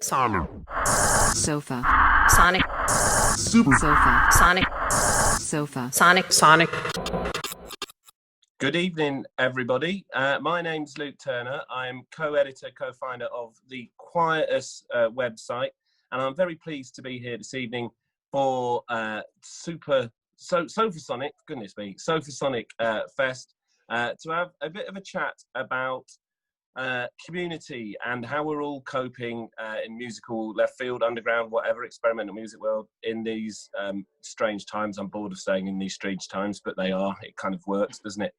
Sonic. Sofa. Sonic. Super. Sofa. Sonic. Sofa. Sonic. Good evening, everybody. My name's Luke Turner. I'm co-editor, co-founder of the Quietus website, and I'm very pleased to be here this evening for Sofasonic, goodness me, Sofasonic Fest, to have a bit of a chat about community and how we're all coping in musical, left field, underground, whatever, experimental music world in these strange times. I'm bored of saying in these strange times, but they are. It kind of works, doesn't it?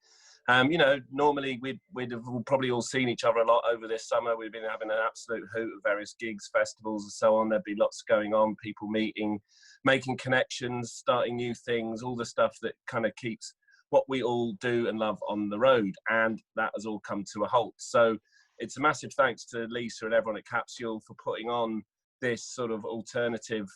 You know, normally we'd have probably all seen each other a lot over this summer. We've been having an absolute hoot of various gigs, festivals and so on. There'd be lots going on, people meeting, making connections, starting new things, all the stuff that kind of keeps what we all do and love on the road. And that has all come to a halt. So it's a massive thanks to Lisa and everyone at Capsule for putting on this sort of alternative.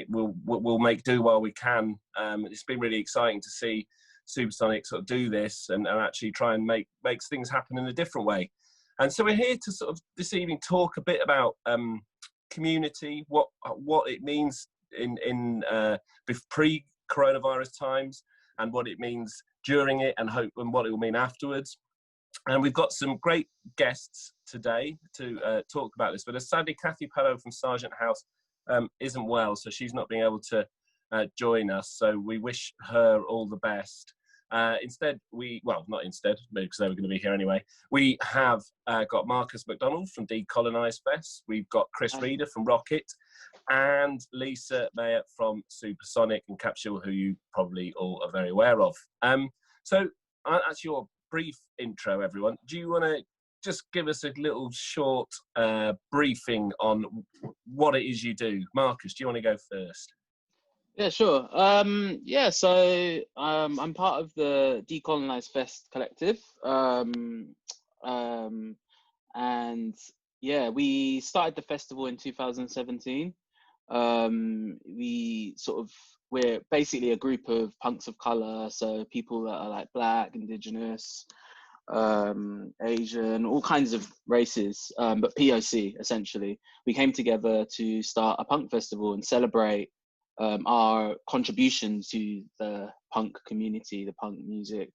We'll make do while we can. It's been really exciting to see Supersonic sort of do this and actually try and makes things happen in a different way. And so we're here to sort of this evening talk a bit about community, what it means in pre-coronavirus times, and what it means during it, and what it will mean afterwards. And we've got some great guests today to talk about this. But sadly, Kathy Pello from Sargent House isn't well, so she's not being able to join us. So we wish her all the best. Instead, not instead, because they were going to be here anyway. We have got Marcus MacDonald from Decolonise Fest. We've got Chris Reeder from Rocket, and Lisa Meyer from Supersonic and Capsule, who you probably all are very aware of. So that's your brief intro, everyone. Do you want to just give us a little short briefing on what it is you do? Marcus, do you want to go first? Yeah, sure. So I'm part of the Decolonise Fest collective. And yeah, we started the festival in 2017. We're basically a group of punks of color, so people that are like Black, Indigenous, Asian, all kinds of races, but POC essentially. We came together to start a punk festival and celebrate our contribution to the punk community, the punk music.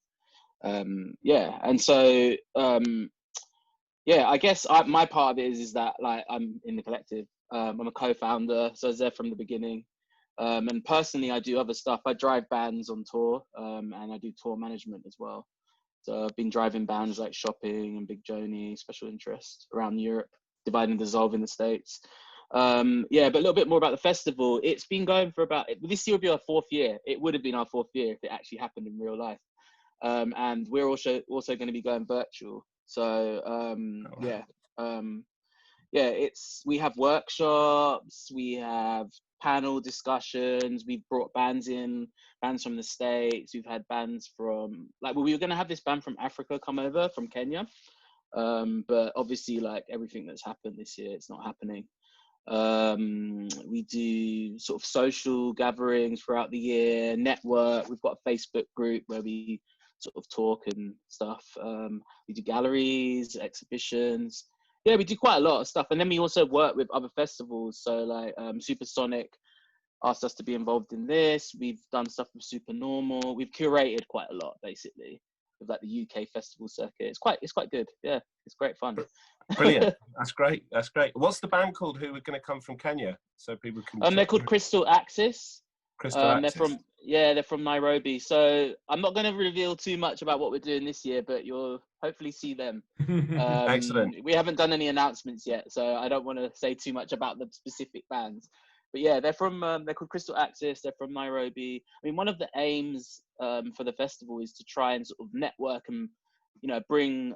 I guess my part of it is that like I'm in the collective. I'm a co-founder, so I was there from the beginning. And personally, I do other stuff. I drive bands on tour, and I do tour management as well. So I've been driving bands like Shopping and Big Joni, Special Interest around Europe, Divide and Dissolve in the States. But a little bit more about the festival. It's been going for this year will be our 4th year. It would have been our 4th year if it actually happened in real life. And we're also going to be going virtual. So we have workshops, we have panel discussions, we've brought bands from the States, we've had bands from we were going to have this band from Africa come over from Kenya, but obviously like everything that's happened this year, it's not happening. We do sort of social gatherings throughout the year, network. We've got a Facebook group where we sort of talk and stuff. We do galleries, exhibitions. Yeah, we do quite a lot of stuff. And then we also work with other festivals. So like Supersonic asked us to be involved in this. We've done stuff with Supernormal. We've curated quite a lot, basically, with like the UK festival circuit. It's quite good. Yeah, it's great fun. Brilliant. That's great. What's the band called who are going to come from Kenya? So people can... They're called Crystal Axis. Axis. They're from Nairobi. So I'm not going to reveal too much about what we're doing this year, but you'll hopefully see them. Excellent. We haven't done any announcements yet, so I don't want to say too much about the specific bands. But yeah, they're called Crystal Axis. They're from Nairobi. I mean, one of the aims for the festival is to try and sort of network and, you know, bring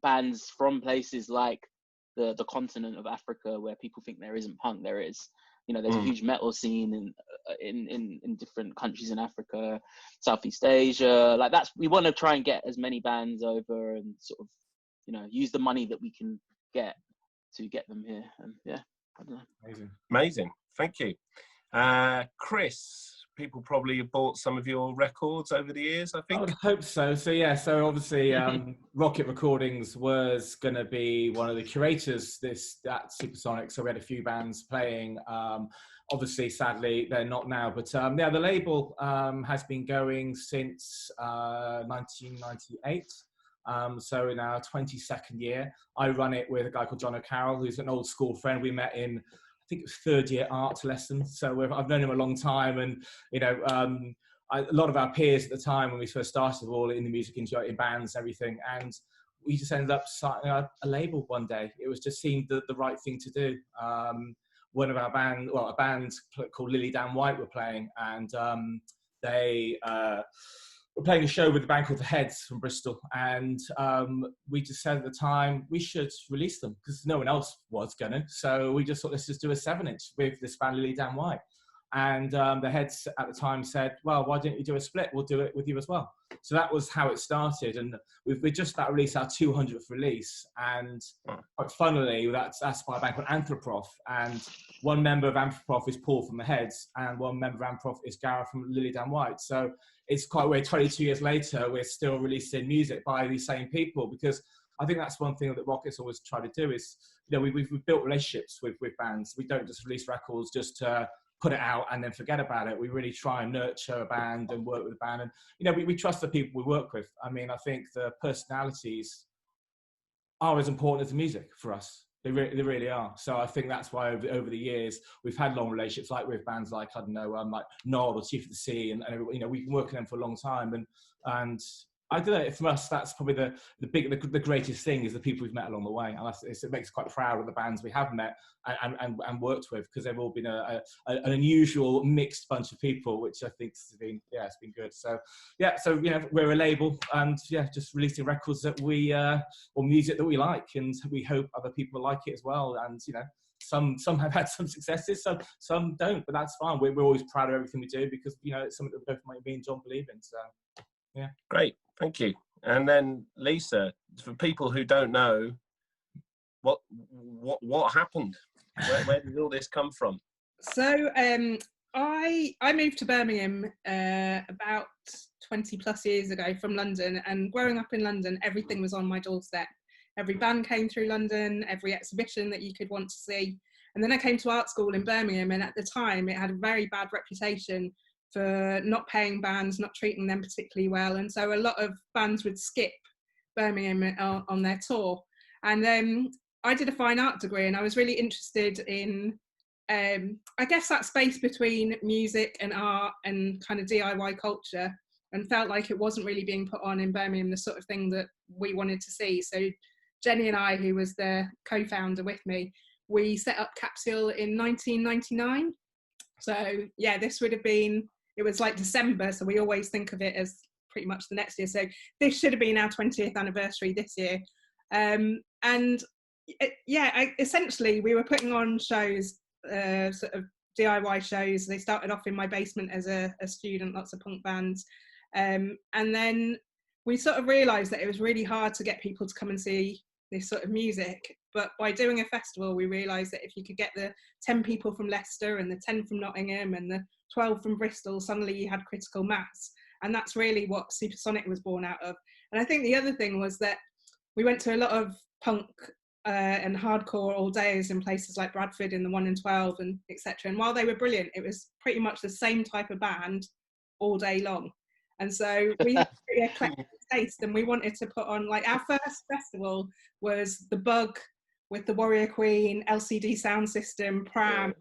bands from places like the continent of Africa where people think there isn't punk. There is. You know, there's a huge metal scene in different countries in Africa, Southeast Asia. Like we want to try and get as many bands over and sort of, you know, use the money that we can get to get them here. And yeah, I don't know. Amazing. Thank you. Chris, people probably have bought some of your records over the years, I I think. would hope so. So yeah, so obviously Rocket Recordings was going to be one of the curators at Supersonic. So we had a few bands playing. Obviously, sadly, they're not now. But yeah, the label has been going since 1998. So in our 22nd year, I run it with a guy called John O'Carroll, who's an old school friend. We met in, I think it was third year art lesson. So I've known him a long time, and you know, a lot of our peers at the time when we first started were all in the music industry, in bands and everything, and we just ended up starting a label one day. It was just seemed the right thing to do. One of our band, well, a band called Lily Dan White were playing, and they were playing a show with a band called The Heads from Bristol, and we just said at the time we should release them because no one else was gonna. So we just thought, let's just do a 7-inch with this band Lily Dan White. And The Heads at the time said, well, why don't you do a split? We'll do it with you as well. So that was how it started. And we just about released our 200th release. And quite funnily, that's by a band called Anthroprof. And one member of Anthroprof is Paul from The Heads, and one member of Anthroprof is Gareth from Lily Dan White. So it's quite weird, 22 years later, we're still releasing music by these same people, because I think that's one thing that Rocket's always tried to do is, you know, we've built relationships with bands. We don't just release records just to put it out and then forget about it. We really try and nurture a band and work with a band. And, you know, we trust the people we work with. I mean, I think the personalities are as important as the music for us. They really are. So I think that's why over the years, we've had long relationships, like with bands like, I don't know, like Nod or Chief of the Sea, and you know, we've been working with them for a long time. And I don't know, for us, that's probably the greatest thing is the people we've met along the way. And it makes us quite proud of the bands we have met and worked with, because they've all been an unusual mixed bunch of people, which I think has been, yeah, it's been good. So yeah, so you know, we're a label, and yeah, just releasing records that we or music that we like, and we hope other people like it as well. And you know, some have had some successes, some don't, but that's fine. We're always proud of everything we do, because you know, it's something that both me and John believe in. So yeah, great, thank you. And then Lisa, for people who don't know, what happened? Where did all this come from? So I moved to Birmingham about 20 plus years ago from London, and growing up in London, everything was on my doorstep. Every band came through London, every exhibition that you could want to see. And then I came to art school in Birmingham, and at the time it had a very bad reputation for not paying bands, not treating them particularly well. And so a lot of bands would skip Birmingham on their tour. And I did a fine art degree, and I was really interested in, I guess, that space between music and art and kind of DIY culture, and felt like it wasn't really being put on in Birmingham, the sort of thing that we wanted to see. So Jenny and I, who was the co-founder with me, we set up Capsule in 1999. So yeah, this would have been, it was like December, so we always think of it as pretty much the next year. So this should have been our 20th anniversary this year. Essentially we were putting on shows, sort of DIY shows. They started off in my basement as a student, lots of punk bands. And then we sort of realised that it was really hard to get people to come and see this sort of music. But by doing a festival, we realised that if you could get the 10 people from Leicester and the 10 from Nottingham and the 12 from Bristol, suddenly you had critical mass. And that's really what Supersonic was born out of. And I think the other thing was that we went to a lot of punk and hardcore all days in places like Bradford in the 1 and 12 and etc. And while they were brilliant, it was pretty much the same type of band all day long. And so we had a pretty eclectic taste, and we wanted to put on, like, our first festival was The Bug with the Warrior Queen, LCD Sound System, Pram.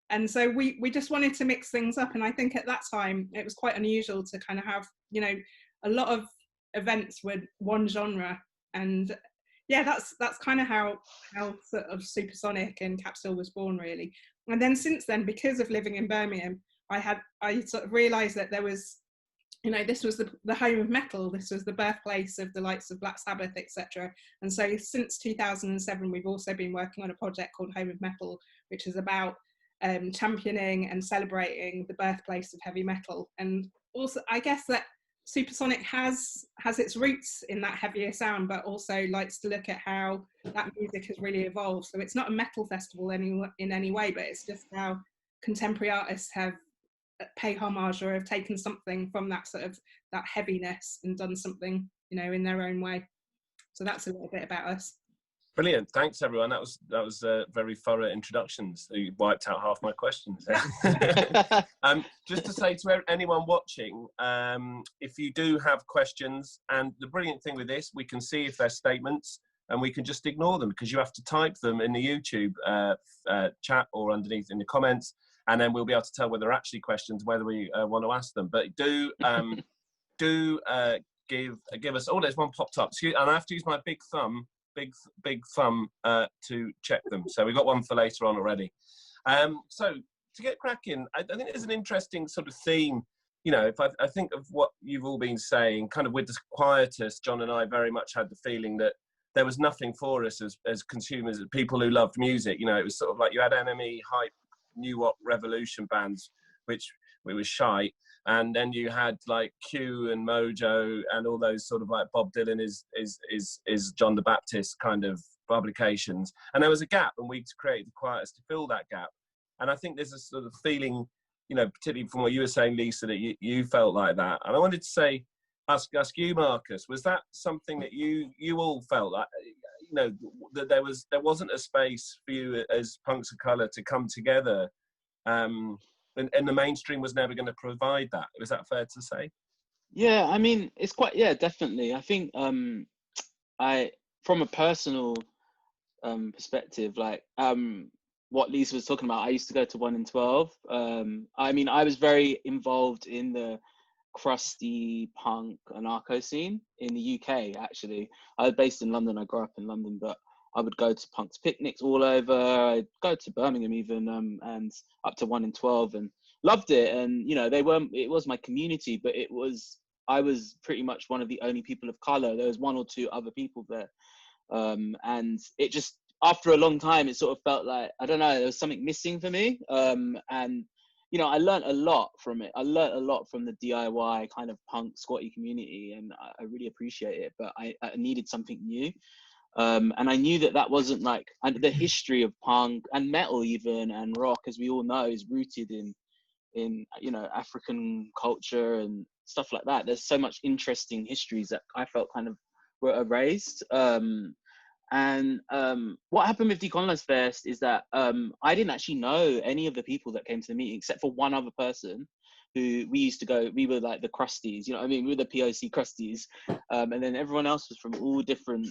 And so we just wanted to mix things up. And I think at that time it was quite unusual to kind of have, you know, a lot of events with one genre. And yeah, that's kind of how sort of Supersonic and Capsule was born, really. And then since then, because of living in Birmingham, I sort of realised that there was, you know, this was the home of metal. This was the birthplace of the likes of Black Sabbath, etc. And so since 2007, we've also been working on a project called Home of Metal, which is about championing and celebrating the birthplace of heavy metal. And also, I guess that Supersonic has its roots in that heavier sound, but also likes to look at how that music has really evolved. So it's not a metal festival in any way, but it's just how contemporary artists have pay homage or have taken something from that sort of that heaviness and done something, you know, in their own way. So that's a little bit about us. Brilliant, thanks everyone. That was very thorough introductions. You wiped out half my questions. Just to say to anyone watching, if you do have questions, and the brilliant thing with this, we can see if they're statements, and we can just ignore them because you have to type them in the YouTube chat or underneath in the comments, and then we'll be able to tell whether they're actually questions, whether we want to ask them. But do give us. Oh, there's one popped up. And I have to use my big thumb to check them. So we've got one for later on already. So to get cracking, I think there's an interesting sort of theme. You know, if I think of what you've all been saying, kind of with the Quietus, John and I very much had the feeling that there was nothing for us as consumers, as people who loved music. You know, it was sort of like you had Enemy, Hype, New Rock, Revolution bands, which we were shy. And then you had like Q and Mojo and all those sort of like Bob Dylan is John the Baptist kind of publications. And there was a gap, and we created the Quietus to fill that gap. And I think there's a sort of feeling, you know, particularly from what you were saying, Lisa, that you felt like that. And I wanted to ask you, Marcus, was that something that you all felt like, you know, that there wasn't a space for you as punks of colour to come together? And the mainstream was never going to provide that. Was that fair to say? Yeah, I mean, it's quite, yeah, definitely. I think from a personal perspective, like what Lisa was talking about, I used to go to 1 in 12. I mean, I was very involved in the crusty punk anarcho scene in the UK, actually. I was based in London. I grew up in London, but I would go to punks picnics all over. I'd go to Birmingham even, and up to 1 in 12, and loved it. And, you know, it was my community, but I was pretty much one of the only people of color. There was 1 or 2 other people there. And it just, after a long time, it sort of felt like, I don't know, there was something missing for me. And, you know, I learned a lot from it. I learned a lot from the DIY kind of punk squatty community, and I really appreciate it, but I needed something new. And I knew that wasn't like, and the history of punk and metal even, and rock, as we all know, is rooted in you know, African culture and stuff like that. There's so much interesting histories that I felt kind of were erased. And what happened with Decolonise Fest is that I didn't actually know any of the people that came to the meeting except for one other person who we were like the crusties, you know what I mean? We were the POC crusties. And then everyone else was from all different,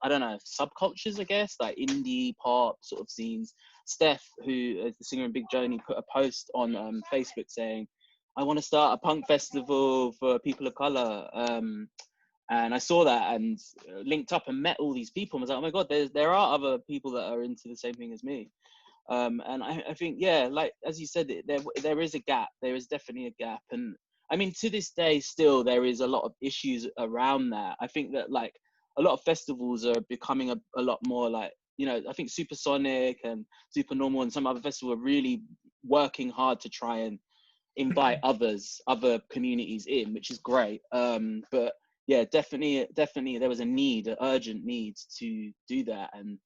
I don't know, subcultures, I guess, like indie pop sort of scenes. Steph, who is the singer in Big Joni, put a post on Facebook saying, I want to start a punk festival for people of color. And I saw that and linked up and met all these people and was like, oh my God, there are other people that are into the same thing as me. And I think, yeah, like, as you said, there is a gap. There is definitely a gap. And I mean, to this day, still, there is a lot of issues around that. I think that, like, a lot of festivals are becoming a lot more like, you know, I think Supersonic and Supernormal and some other festivals are really working hard to try and invite other communities in, which is great. But yeah, definitely there was an urgent need to do that and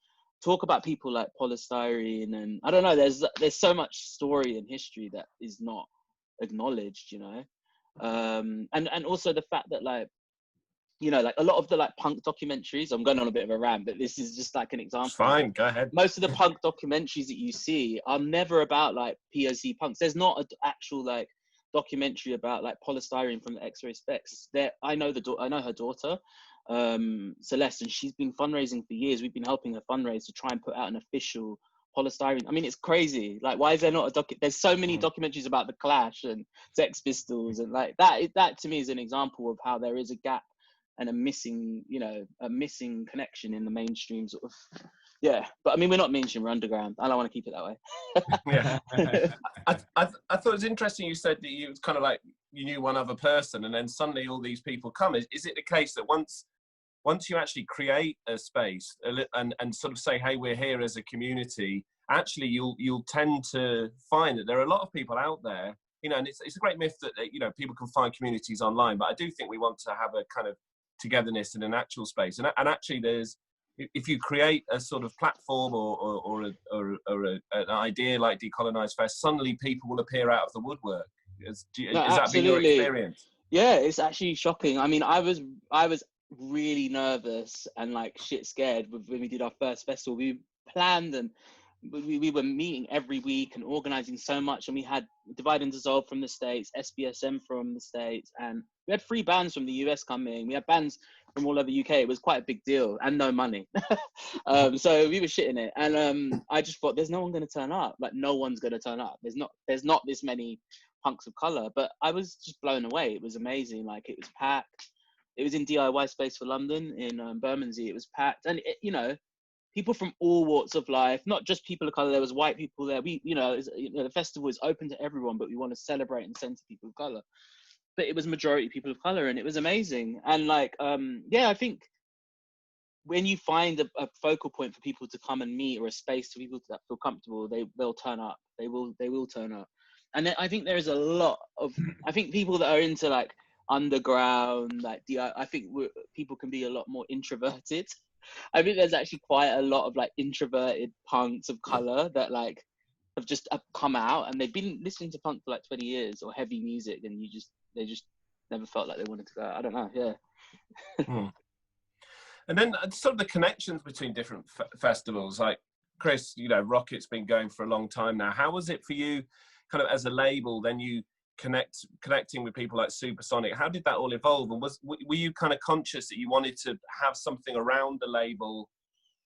talk about people like polystyrene. And I don't know, there's so much story and history that is not acknowledged, you know. And also the fact that, like, you know, like a lot of the like punk documentaries, I'm going on a bit of a rant, but this is just like an example. It's fine, go ahead. Most of the punk documentaries that you see are never about like POC punks. There's not an actual like documentary about like polystyrene from the X-Ray Specs. I know her daughter, Celeste, and she's been fundraising for years. We've been helping her fundraise to try and put out an official polystyrene. I mean, it's crazy. Like, why is there not a there's so many documentaries about the Clash and Sex Pistols, and like that to me is an example of how there is a gap and a missing connection in the mainstream sort of. Yeah, but I mean, we're not mainstream, we're underground. I don't want to keep it that way. Yeah. I thought it was interesting you said that you was kind of like, you knew one other person and then suddenly all these people come. Is it the case that once you actually create a space and sort of say, hey, we're here as a community, actually you'll tend to find that there are a lot of people out there, you know, and it's a great myth that, you know, people can find communities online, but I do think we want to have a kind of togetherness in an actual space. And actually if you create a sort of platform or an idea like Decolonise Fest, suddenly people will appear out of the woodwork. No, Has that been your absolutely. experience? Yeah, it's actually shocking. I mean, I was really nervous and like shit scared when we did our first festival. We planned and we were meeting every week and organizing so much, and we had Divide and Dissolve from the States, SBSM from the States, and we had 3 bands from the US coming. We had bands from all over UK. It was quite a big deal, and no money. So we were shitting it, and I just thought, there's no one going to turn up. Like, no one's going to turn up. There's not this many punks of color. But I was just blown away. It was amazing. Like, it was packed. It was in DIY Space for London in Bermondsey. It was packed, and people from all walks of life, not just people of color. There was white people there. The festival is open to everyone, but we want to celebrate and center people of color. But it was majority people of color, and it was amazing. And like, I think when you find a focal point for people to come and meet, or a space for people that feel comfortable, they'll turn up. They will turn up. And then I think there is a lot of, I think people that are into like underground, like I think people can be a lot more introverted. I think there's actually quite a lot of like introverted punks of color that like have just come out, and they've been listening to punk for like 20 years or heavy music, and they just never felt like they wanted to go. I don't know. Yeah. And then sort of the connections between different festivals, like Chris, Rocket's been going for a long time now. How was it for you kind of as a label, then you connecting with people like Supersonic? How did that all evolve? And were you kind of conscious that you wanted to have something around the label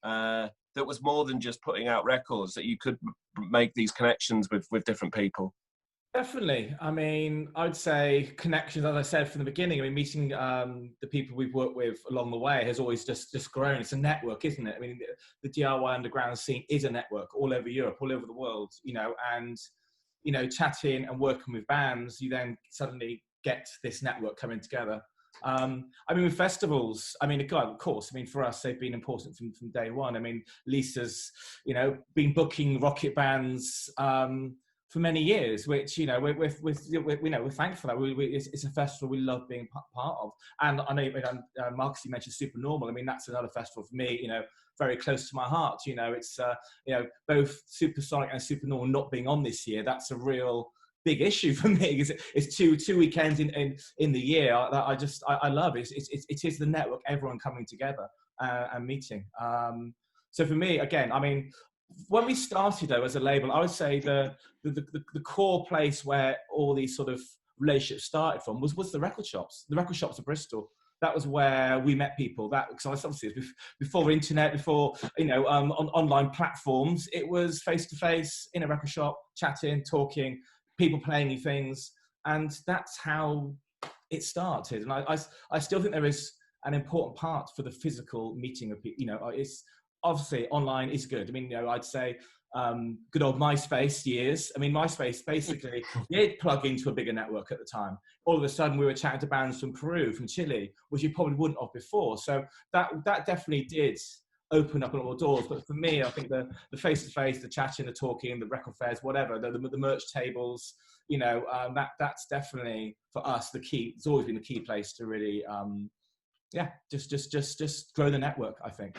that was more than just putting out records, that you could make these connections with different people? Definitely. I mean, I'd say connections, as I said from the beginning. I mean, meeting the people we've worked with along the way has always just grown. It's a network, isn't it? I mean, the DIY underground scene is a network all over Europe, all over the world, and chatting and working with bands, you then suddenly get this network coming together. I mean, with festivals, I mean, of course, I mean, for us, they've been important from day one. I mean, Lisa's, been booking Rocket bands for many years, which, we're thankful that it's a festival we love being part of. And I know, Marcus, you mentioned Super Normal. I mean, that's another festival for me, very close to my heart. It's, both Supersonic and Super Normal not being on this year. That's a real big issue for me, because it's two weekends in the year I love it. It is the network, everyone coming together and meeting. So for me, again, I mean, when we started though as a label, I would say the core place where all these sort of relationships started from was the record shops of Bristol. That was where we met people. Because obviously before internet, before on online platforms, it was face to face in a record shop, chatting, talking, people playing you things, and that's how it started. And I still think there is an important part for the physical meeting of people. It's obviously online is good. I mean, I'd say good old MySpace years. I mean, MySpace basically did plug into a bigger network at the time. All of a sudden, we were chatting to bands from Peru, from Chile, which you probably wouldn't have before. So that definitely did open up a lot of doors. But for me, I think the face-to-face, the chatting, the talking, the record fairs, whatever, the merch tables, that's definitely for us the key. It's always been the key place to really, just grow the network, I think.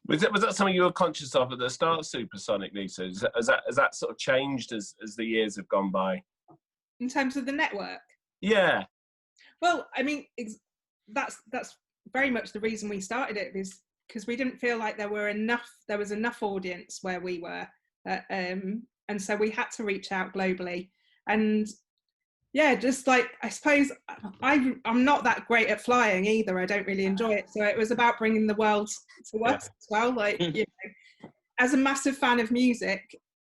Was that something you were conscious of at the start of Supersonic, Lisa? Has that sort of changed as the years have gone by? In terms of the network? Yeah. Well, I mean, that's very much the reason we started it, is because we didn't feel like there was enough audience where we were, and so we had to reach out globally. And yeah, just like, I suppose I'm not that great at flying either. I don't really enjoy it. So it was about bringing the world to us as well. Like, as a massive fan of music,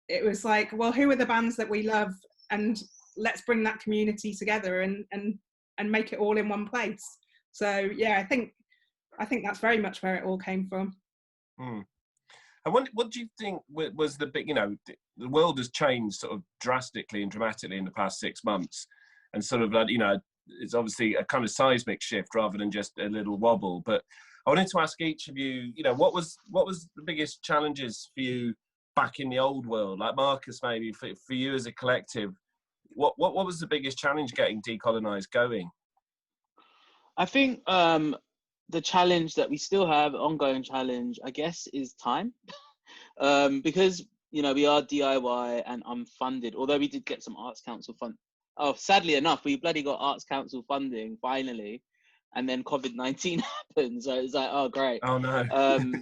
it was like, well, who are the bands that we love? And let's bring that community together and make it all in one place. So yeah, I think that's very much where it all came from. And what do you think was the big, the world has changed sort of drastically and dramatically in the past 6 months, and sort of like, it's obviously a kind of seismic shift rather than just a little wobble. But I wanted to ask each of you, what was the biggest challenges for you back in the old world? Like Marcus, maybe for you as a collective, what was the biggest challenge getting Decolonized going? I think the challenge that we still have, ongoing challenge, I guess, is time. Because, we are DIY and unfunded, although we did get some Arts Council Oh, sadly enough, we bloody got Arts Council funding finally, and then COVID-19 happened. So it's like, oh great. Oh no.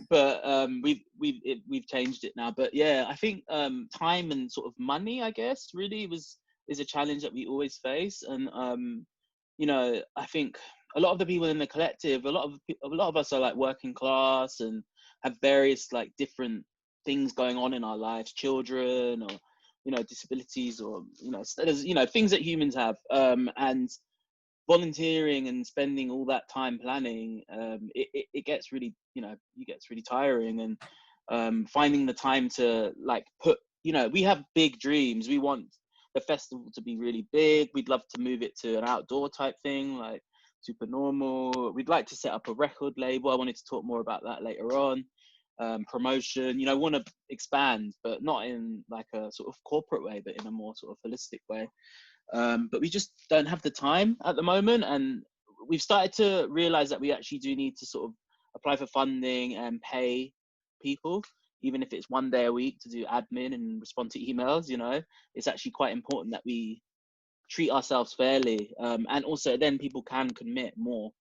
But we've changed it now. But yeah, I think time and sort of money, I guess, really is a challenge that we always face. And you know, I think a lot of the people in the collective, a lot of us are like working class and have various like different things going on in our lives, children or, you know, disabilities or, you know, things that humans have, and volunteering and spending all that time planning, it gets really, you know, it gets really tiring. And finding the time to like put, you know, we have big dreams. We want the festival to be really big. We'd love to move it to an outdoor type thing, like super normal. We'd like to set up a record label. I wanted to talk more about that later on. Promotion, you know, want to expand, but not in like a sort of corporate way, but in a more sort of holistic way. But we just don't have the time at the moment. And we've started to realize that we actually do need to sort of apply for funding and pay people, even if it's 1 day a week to do admin and respond to emails. You know, it's actually quite important that we treat ourselves fairly, and also then people can commit more.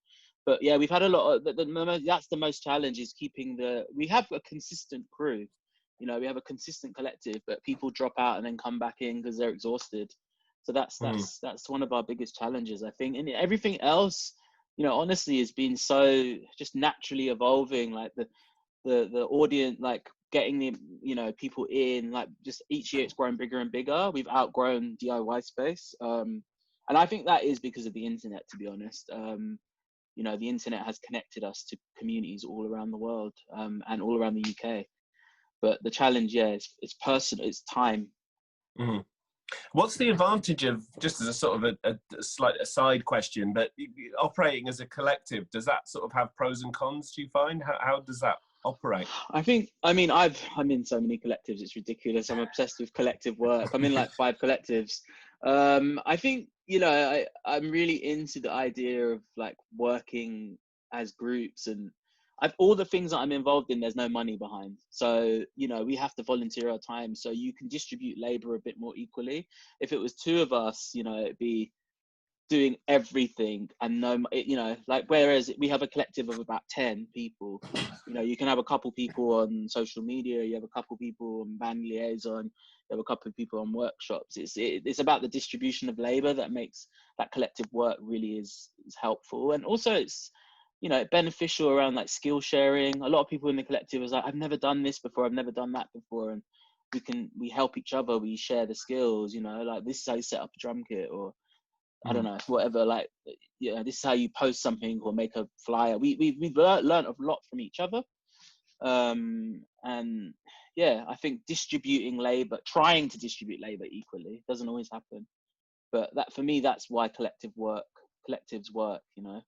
But yeah, we've had a lot of that's the most challenge, is keeping we have a consistent crew, you know, we have a consistent collective, but people drop out and then come back in because they're exhausted. So that's one of our biggest challenges, I think. And everything else, you know, honestly, has been so just naturally evolving, like the audience, like getting the, you know, people in, like just each year it's growing bigger and bigger. We've outgrown DIY space, and I think that is because of the internet, to be honest. You know, the internet has connected us to communities all around the world, and all around the UK. But the challenge, yeah, it's personal, it's time. Mm-hmm. What's the advantage of, just as a sort of a slight aside question, but operating as a collective, does that sort of have pros and cons, do you find? How does that operate? I'm in so many collectives, it's ridiculous. I'm obsessed with collective work. I'm in like 5 collectives. I think, you know, I'm really into the idea of like working as groups, and all the things that I'm involved in, there's no money behind. So, you know, we have to volunteer our time, so you can distribute labor a bit more equally. If it was 2 of us, you know, it'd be doing everything, and you know, like, whereas we have a collective of about 10 people, you know, you can have a couple people on social media, you have a couple people on band liaison, you have a couple of people on workshops. It's about the distribution of labor that makes that collective work really is helpful. And also it's, you know, beneficial around like skill sharing. A lot of people in the collective is like, I've never done this before, I've never done that before, and we help each other, we share the skills, you know, like this is how you set up a drum kit, or I don't know, whatever, like, yeah, this is how you post something or make a flyer. We've learned a lot from each other. And yeah, I think trying to distribute labor equally doesn't always happen. But that, for me, that's why collectives work, you know.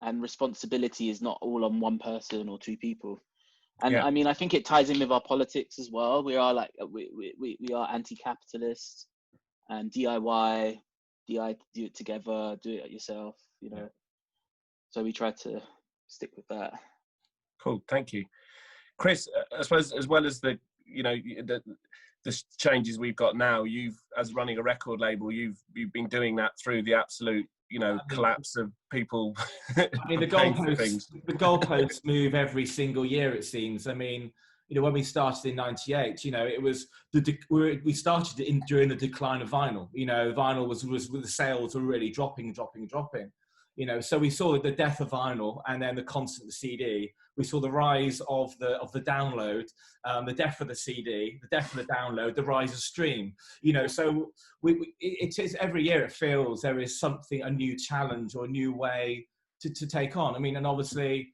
And responsibility is not all on one person or 2 people. And yeah. I mean, I think it ties in with our politics as well. We are like, we are anti-capitalist and DIY, do it together, do it yourself, you know. So we try to stick with that. Cool, thank you. Chris, I suppose as well as the, you know, the changes we've got now, as running a record label, you've been doing that through the absolute, you know, collapse of people. I mean, the goalposts move every single year, it seems. I mean, you know, when we started in '98, you know, it was we started during the decline of vinyl. You know, vinyl was the sales were really dropping. You know, so we saw the death of vinyl, and then the constant CD. We saw the rise of the download, the death of the CD, the death of the download, the rise of stream. You know, so it is every year it feels there is something, a new challenge or a new way to take on. I mean, and obviously,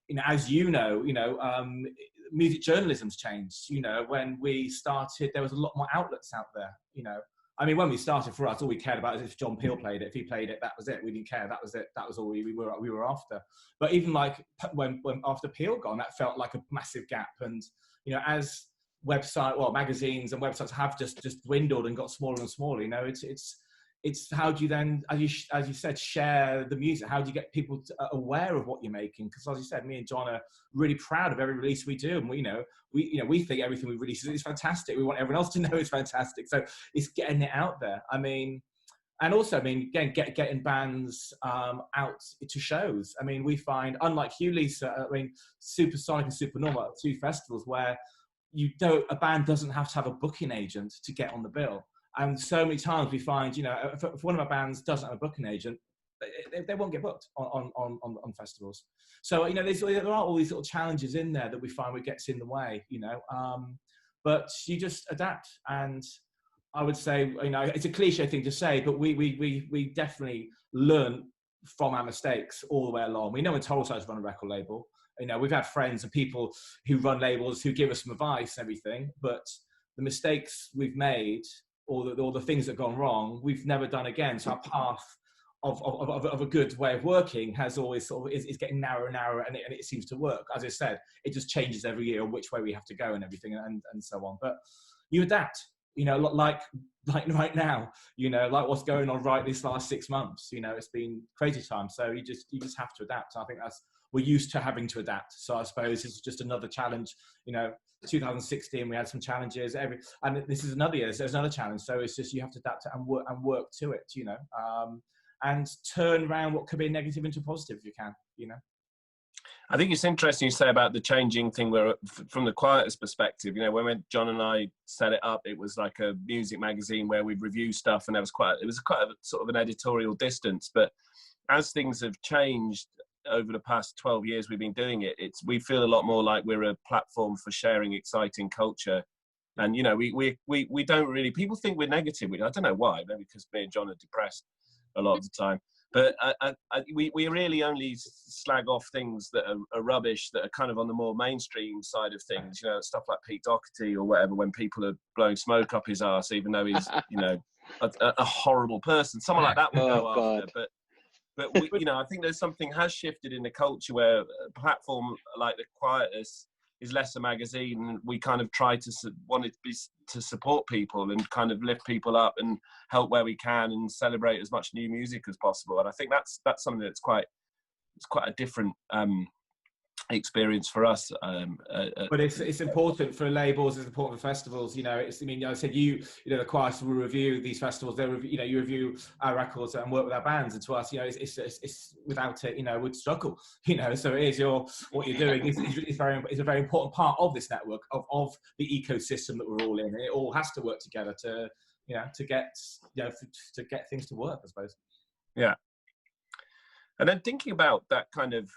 you know, as you know, music journalism's changed. You know, when we started, there was a lot more outlets out there. You know, I mean, when we started, for us, all we cared about is if John Peel played it. If he played it, that was it. We didn't care. That was it. That was all we were after. But even like when after Peel gone, that felt like a massive gap. And you know, as magazines and websites have just dwindled and got smaller and smaller. You know, it's it's how do you then, as you said, share the music? How do you get people aware of what you're making? Because as you said, me and John are really proud of every release we do, and we think everything we release is fantastic. We want everyone else to know it's fantastic. So it's getting it out there. I mean, and also, I mean, again, getting bands out to shows. I mean, we find, unlike you, Lisa, I mean, Supersonic and Supernormal are two festivals where a band doesn't have to have a booking agent to get on the bill. And so many times we find, if one of our bands doesn't have a booking agent, they won't get booked on festivals. So, there are all these little challenges in there that we find gets in the way, but you just adapt. And I would say, it's a cliche thing to say, but we definitely learn from our mistakes all the way along. We know when Totalsize run a record label. We've had friends and people who run labels who give us some advice and everything, but the mistakes we've made, or the things that have gone wrong, we've never done again. So our path of a good way of working has always sort of is getting narrower and narrower, and it seems to work. As I said, it just changes every year which way we have to go and everything, and so on. But you adapt, like right now, like what's going on right this last 6 months. It's been crazy time. So you just have to adapt. I think we're used to having to adapt. So I suppose it's just another challenge. 2016 we had some challenges, and this is another year. There's another challenge. So it's just you have to adapt it and work to it. And turn around what could be a negative into a positive if you can. I think it's interesting you say about the changing thing where, from the Quietus perspective, when John and I set it up, it was like a music magazine where we'd review stuff, and it was quite a sort of an editorial distance. But as things have changed over the past 12 years we've been doing it, we feel a lot more like we're a platform for sharing exciting culture. And we don't really, people think we're negative. I don't know why, maybe because me and John are depressed a lot of the time. But we really only slag off things that are rubbish, that are kind of on the more mainstream side of things, stuff like Pete Doherty or whatever, when people are blowing smoke up his arse, even though he's, a horrible person. Someone like that will go after. But I think there's something has shifted in the culture where a platform like the Quietus is less a magazine, and we kind of try to to support people and kind of lift people up and help where we can and celebrate as much new music as possible. And I think that's something that's quite a different experience for us. But it's important for labels, it's important for festivals. I said the Quietus will review these festivals. They you review our records and work with our bands, and to us, it's without it, we'd struggle. So it is what you're doing is a very important part of this network of the ecosystem that we're all in. And it all has to work together to get things to work, I suppose. Yeah. And then thinking about that kind of,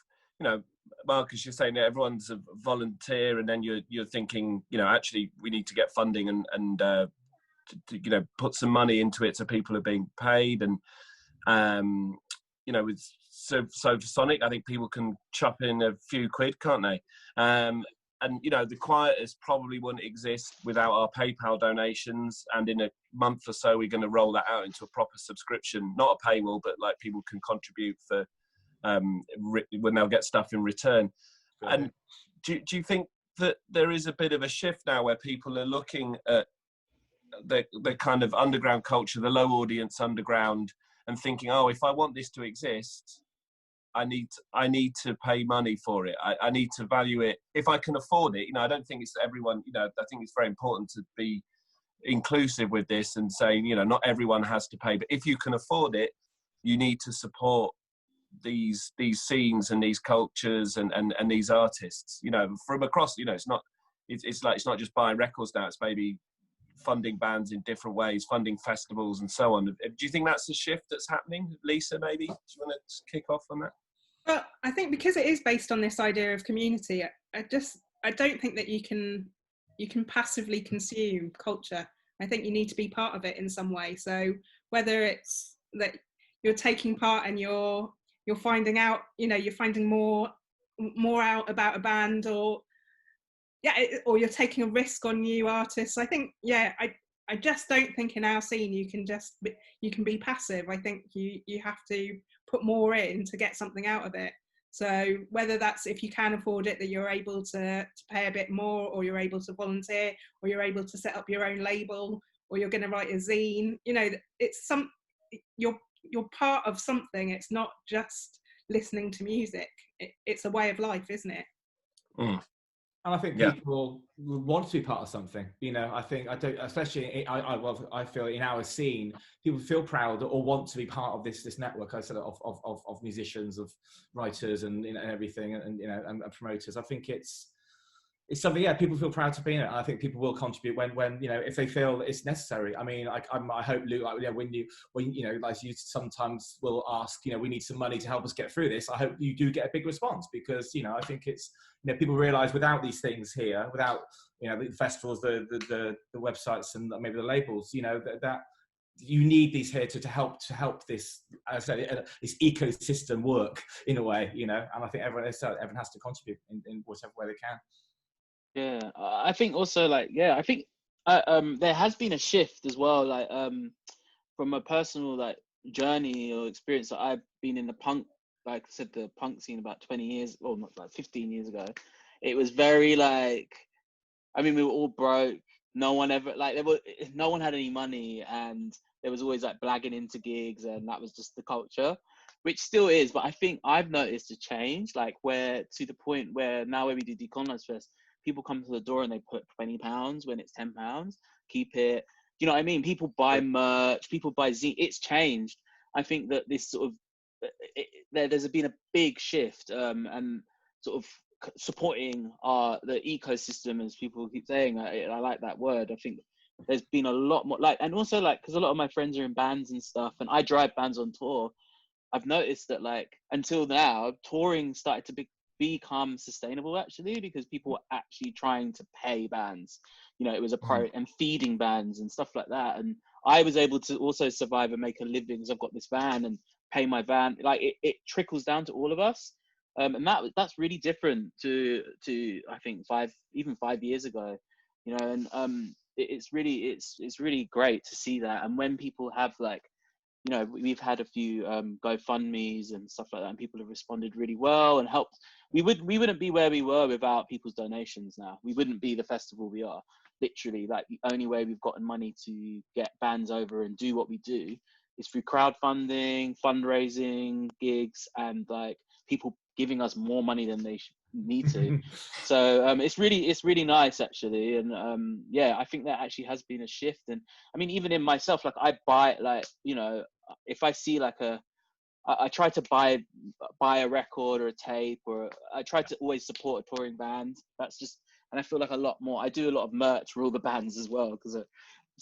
Marcus, you're saying that everyone's a volunteer, and then you're thinking, actually we need to get funding and to put some money into it so people are being paid. And with Sofasonic, I think people can chop in a few quid, can't they? And the Quietus probably wouldn't exist without our PayPal donations. And in a month or so, we're going to roll that out into a proper subscription, not a paywall, but like people can contribute for when they'll get stuff in return. Right. And do you think that there is a bit of a shift now where people are looking at the kind of underground culture, the low audience underground, and thinking, oh, if I want this to exist, I need to pay money for it. I need to value it if I can afford it. I don't think it's everyone. I think it's very important to be inclusive with this and saying, not everyone has to pay, but if you can afford it, you need to support these scenes and these cultures and these artists, from across. It's not just buying records now. It's maybe funding bands in different ways, funding festivals and so on. Do you think that's a shift that's happening, Lisa? Maybe do you want to kick off on that? Well, I think because it is based on this idea of community, I don't think that you can passively consume culture. I think you need to be part of it in some way. So whether it's that you're taking part and you're finding out, you're finding more out about a band, or you're taking a risk on new artists. I think, I just don't think in our scene you can be passive. I think you have to put more in to get something out of it. So whether that's, if you can afford it, that you're able to pay a bit more, or you're able to volunteer, or you're able to set up your own label, or you're going to write a zine, you're part of something. It's not just listening to music. It's a way of life, isn't it? Mm. And I think people want to be part of something. You know, I think especially I feel in our scene, people feel proud or want to be part of this network. I said of musicians, of writers, and everything, and and promoters. I think it's something. People feel proud to be in it. And I think people will contribute when if they feel it's necessary. I mean, I hope, Luke, when like you sometimes will ask, we need some money to help us get through this. I hope you do get a big response, because I think it's people realise without these things here, without the festivals, the websites, and maybe the labels, that you need these here to help this, as I said, this ecosystem work in a way, and I think everyone has to contribute in whatever way they can. Yeah, I think also I think there has been a shift as well, from a personal journey or experience that I've been in the punk, like I said, the punk scene about 20 years, or not, 15 years ago. It was very we were all broke. No one ever no one had any money, and there was always blagging into gigs, and that was just the culture, which still is. But I think I've noticed a change, where to the point where now when we do Decolonise Fest, people come to the door and they put £20 when it's £10. Keep it. Do you know what I mean? People buy merch, people buy zine. It's changed. I think that this sort of there's been a big shift, and sort of supporting the ecosystem, as people keep saying. I like that word. I think there's been a lot more and also because a lot of my friends are in bands and stuff, and I drive bands on tour. I've noticed that until now, touring started to become sustainable, actually, because people were actually trying to pay bands. It was a priority, and feeding bands and stuff like that. And I was able to also survive and make a living because I've got this van and pay my van. It trickles down to all of us, and that's really different to I think 5 years ago. And it's really great to see that. And when people have we've had a few GoFundMes and stuff like that, and people have responded really well and helped. We wouldn't be where we were without people's donations now. We wouldn't be the festival we are. Literally, the only way we've gotten money to get bands over and do what we do is through crowdfunding, fundraising, gigs, and people giving us more money than they need to. So it's really nice, actually. And I think that actually has been a shift. And I mean, even in myself, I buy if I see I try to buy a record or a tape, or I try to always support a touring band. That's just, and I feel a lot more. I do a lot of merch for all the bands as well,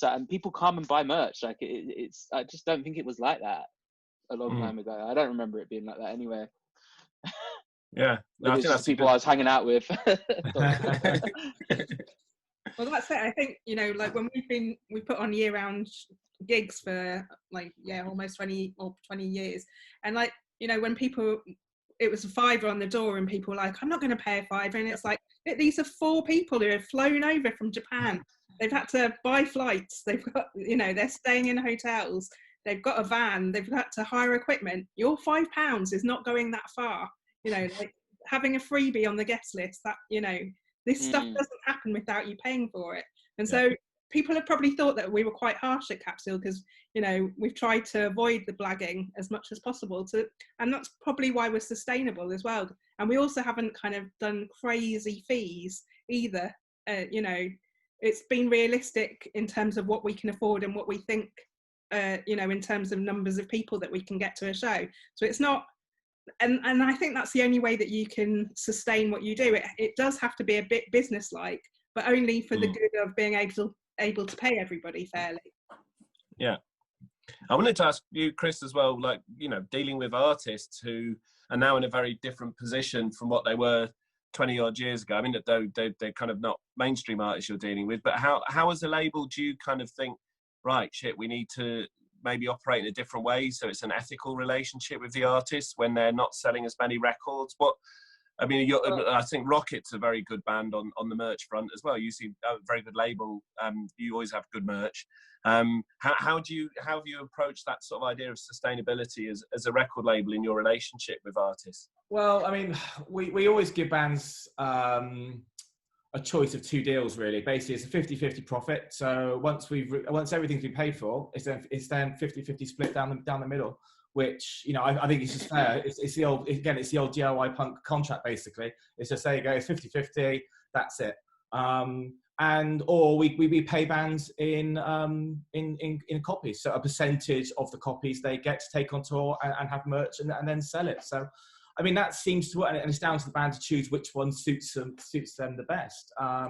and people come and buy merch. It's I just don't think it was like that a long time ago. I don't remember it being like that anyway. Yeah, I think that's people I was hanging out with. Well, that's it. I think when we put on year-round gigs for almost 20 years, and when people, it was a £5 on the door, and people were I'm not going to pay a £5, and it's these are 4 people who have flown over from Japan. They've had to buy flights. They've got they're staying in hotels. They've got a van. They've got to hire equipment. Your £5 is not going that far. Having a freebie on the guest list, that this stuff doesn't happen without you paying for it. And so people have probably thought that we were quite harsh at Capsule, because we've tried to avoid the blagging as much as possible, and that's probably why we're sustainable as well. And we also haven't kind of done crazy fees either. It's been realistic in terms of what we can afford and what we think in terms of numbers of people that we can get to a show. So it's not, and I think that's the only way that you can sustain what you do. It does have to be a bit business-like, but only for the good of being able to pay everybody fairly. Yeah. I wanted to ask you, Chris, as well, dealing with artists who are now in a very different position from what they were 20 odd years ago. I mean, they're kind of not mainstream artists you're dealing with, but how as a label do you kind of think, right, shit, we need to maybe operate in a different way so it's an ethical relationship with the artists when they're not selling as many records? I think Rocket's a very good band on the merch front as well. You seem a very good label. You always have good merch. How have you approached that sort of idea of sustainability as a record label in your relationship with artists? Well, I mean, we always give bands a choice of 2 deals really. Basically, it's a 50-50 profit. So once everything's been paid for, it's then 50-50 split down the middle. Which, you know, I think it's just fair. It's the old DIY punk contract basically. It's just, there you go, it's 50-50. That's it. Or we pay bands in copies, so a percentage of the copies they get to take on tour and have merch and then sell it. So, I mean, that seems to work, and it's down to the band to choose which one suits them the best. I